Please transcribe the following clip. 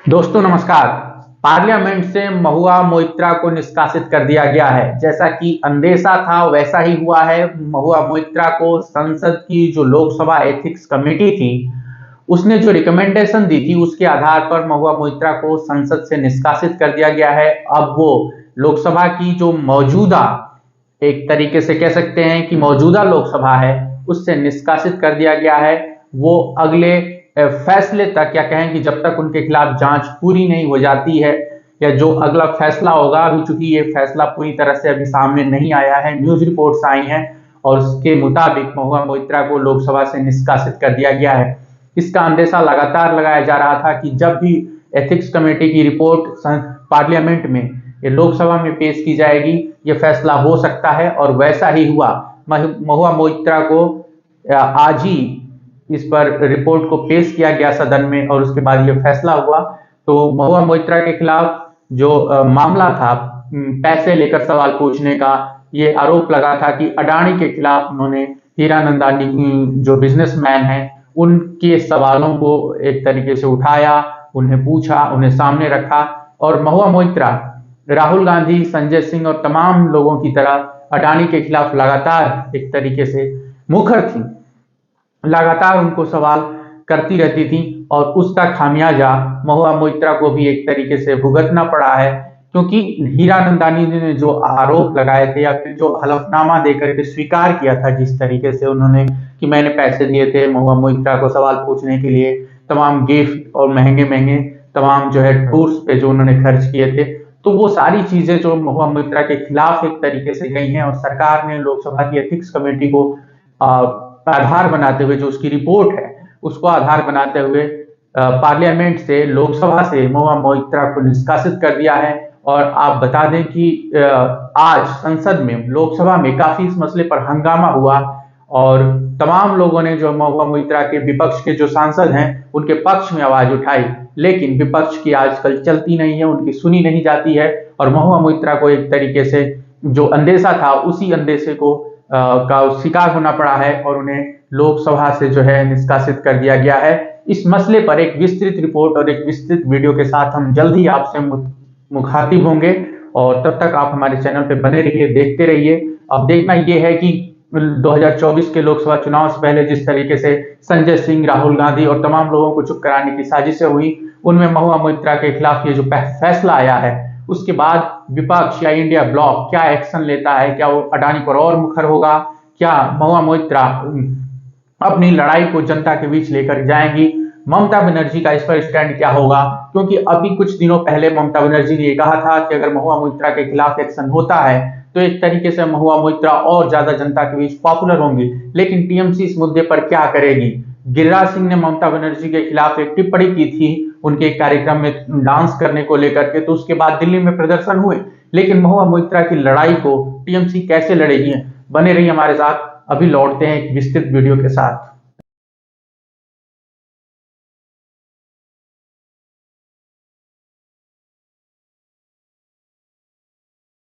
दोस्तों नमस्कार। पार्लियामेंट से महुआ मोइत्रा को निष्कासित कर दिया गया है। जैसा कि अंदेशा था वैसा ही हुआ है। महुआ मोइत्रा को संसद की जो लोकसभा एथिक्स कमेटी थी उसने जो रिकमेंडेशन दी थी उसके आधार पर महुआ मोइत्रा को संसद से निष्कासित कर दिया गया है। अब वो लोकसभा की जो मौजूदा, एक तरीके से कह सकते हैं कि मौजूदा लोकसभा है, उससे निष्कासित कर दिया गया है। वो अगले फैसले तक, या कहें कि जब तक उनके खिलाफ जांच पूरी नहीं हो जाती है, या जो अगला फैसला होगा, अभी चूंकि ये फैसला पूरी तरह से अभी सामने नहीं आया है, न्यूज रिपोर्ट्स आई हैं और उसके मुताबिक महुआ मोइत्रा को लोकसभा से निष्कासित कर दिया गया है। इसका अंदेशा लगातार लगाया जा रहा था कि जब भी एथिक्स कमेटी की रिपोर्ट पार्लियामेंट में, ये लोकसभा में पेश की जाएगी, ये फैसला हो सकता है। और वैसा ही हुआ। महुआ मोइत्रा को आज ही इस पर रिपोर्ट को पेश किया गया सदन में और उसके बाद ये फैसला हुआ। तो महुआ मोइत्रा के खिलाफ जो मामला था, पैसे लेकर सवाल पूछने का, ये आरोप लगा था कि अडानी के खिलाफ उन्होंने हीरानंदानी जो बिजनेसमैन हैं उनके सवालों को एक तरीके से उठाया, उन्हें पूछा, उन्हें सामने रखा। और महुआ मोइत्रा राहुल गांधी, संजय सिंह और तमाम लोगों की तरह अडानी के खिलाफ लगातार एक तरीके से मुखर थी, लगातार उनको सवाल करती रहती थी और उसका खामियाजा महुआ मोइत्रा को भी एक तरीके से भुगतना पड़ा है। क्योंकि हीरानंदानी ने जो आरोप लगाए थे या फिर जो हलफनामा देकर के स्वीकार किया था, जिस तरीके से उन्होंने कि मैंने पैसे दिए थे महुआ मोइत्रा को सवाल पूछने के लिए, तमाम गिफ्ट और महंगे महंगे तमाम जो है टूर्स पे जो उन्होंने खर्च किए थे, तो वो सारी चीजें जो महुआ मोइत्रा के खिलाफ एक तरीके से गई हैं। और सरकार ने लोकसभा की एथिक्स कमेटी को आधार बनाते हुए, जो उसकी रिपोर्ट है उसको आधार बनाते हुए पार्लियामेंट से, लोकसभा से महुआ मोइत्रा को निष्कासित कर दिया है। और आप बता दें कि आज संसद में, लोकसभा में काफी इस मसले पर हंगामा हुआ और तमाम लोगों ने, जो महुआ मोइत्रा के विपक्ष के जो सांसद हैं, उनके पक्ष में आवाज उठाई। लेकिन विपक्ष की आजकल चलती नहीं है, उनकी सुनी नहीं जाती है। और महुआ मोइत्रा को एक तरीके से जो अंदेशा था उसी अंदेशे को का शिकार होना पड़ा है और उन्हें लोकसभा से जो है निष्कासित कर दिया गया है। इस मसले पर एक विस्तृत रिपोर्ट और एक विस्तृत वीडियो के साथ हम जल्द ही आपसे मुखातिब होंगे। और तब तक आप हमारे चैनल पे बने रहिए, देखते रहिए। अब देखना यह है कि 2024 के लोकसभा चुनाव से पहले जिस तरीके से संजय सिंह, राहुल गांधी और तमाम लोगों को चुप कराने की साजिशें हुई, उनमें महुआ मोइत्रा के खिलाफ ये जो फैसला आया है, उसके बाद विपक्ष या इंडिया ब्लॉक क्या एक्शन लेता है। क्या वो अडानी पर और मुखर होगा? क्या महुआ मोइत्रा अपनी लड़ाई को जनता के बीच लेकर जाएंगी? ममता बनर्जी का इस पर स्टैंड क्या होगा? क्योंकि अभी कुछ दिनों पहले ममता बनर्जी ने ये कहा था कि अगर महुआ मोइत्रा के खिलाफ एक्शन होता है तो एक तरीके से महुआ मोइत्रा और ज्यादा जनता के बीच पॉपुलर होंगी। लेकिन टीएमसी इस मुद्दे पर क्या करेगी? गिरिराज सिंह ने ममता बनर्जी के खिलाफ एक टिप्पणी की थी उनके कार्यक्रम में डांस करने को लेकर के, तो उसके बाद दिल्ली में प्रदर्शन हुए। लेकिन महुआ मोइत्रा की लड़ाई को टीएमसी कैसे लड़ेगी? बने रहिए हमारे साथ, अभी लौटते हैं एक विस्तृत वीडियो के साथ।